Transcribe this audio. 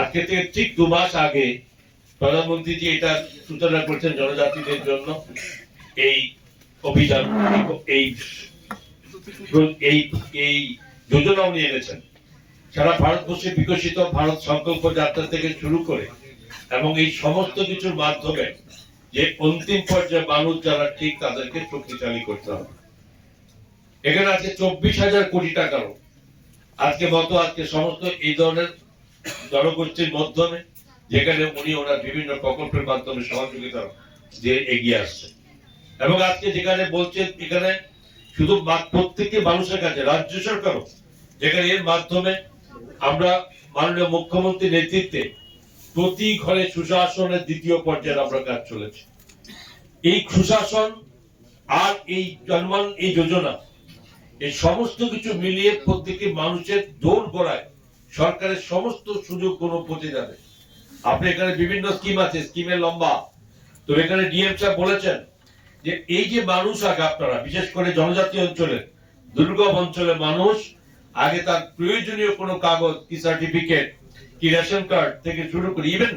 আজকে থেকে ঠিক 2 মাস আগে প্রধানমন্ত্রীজি এটা সূচনা করেছেন জনজাতিদের জন্য এই অভিযান, এই এই এই যোজনা উনি এনেছেন। সারা ভারতবর্ষে বিকশিত ভারত সংকল্প যাত্রা থেকে শুরু করে এবং এই সমস্ত কিছুর মাধ্যমে যে অন্তিম পর্যায়ে মানুষ যারা ঠিক তাদেরকে শক্তিশালী করতে হবে। এখানে আছে 24,000 কোটি টাকারও আজকে সমস্ত এই ধরনের জনগোষ্ঠীর মাধ্যমে, যেখানে উনি ওনার বিভিন্ন প্রকল্পের মাধ্যমে সহযোগিতা দিয়ে এগিয়ে আসছে। এবং আজকে যেখানে বলছেন এখানে শুধু প্রত্যেকটি মানুষের কাছে, রাজ্য সরকারও যেখানে এর মাধ্যমে আমরা মাননীয় মুখ্যমন্ত্রীর নেতৃত্বে প্রতি ঘরে সুশাসনের 2য় পর্যায়ে আমরা কাজ চলেছে। এই সুশাসন আর এই জনমন এই যোজনা, এই সমস্ত কিছু মিলিয়ে প্রত্যেকটি মানুষের দৌড় গড়ায় সরকারের সমস্ত সুযোগ গুলো পৌঁছে যাবে। আপনি এখানে বিভিন্ন স্কিম আছে, স্কিমের লম্বা। তো এখানে ডিএম সাহেব বলেছেন যে এই যে মানুষ আগে আপনারা বিশেষ করে জনজাতি অঞ্চলে, দুর্গম অঞ্চলের মানুষ আগে তার প্রয়োজনীয় কোনো কাগজ, কি সার্টিফিকেট, কি রেশন কার্ড থেকে শুরু করে ইভেন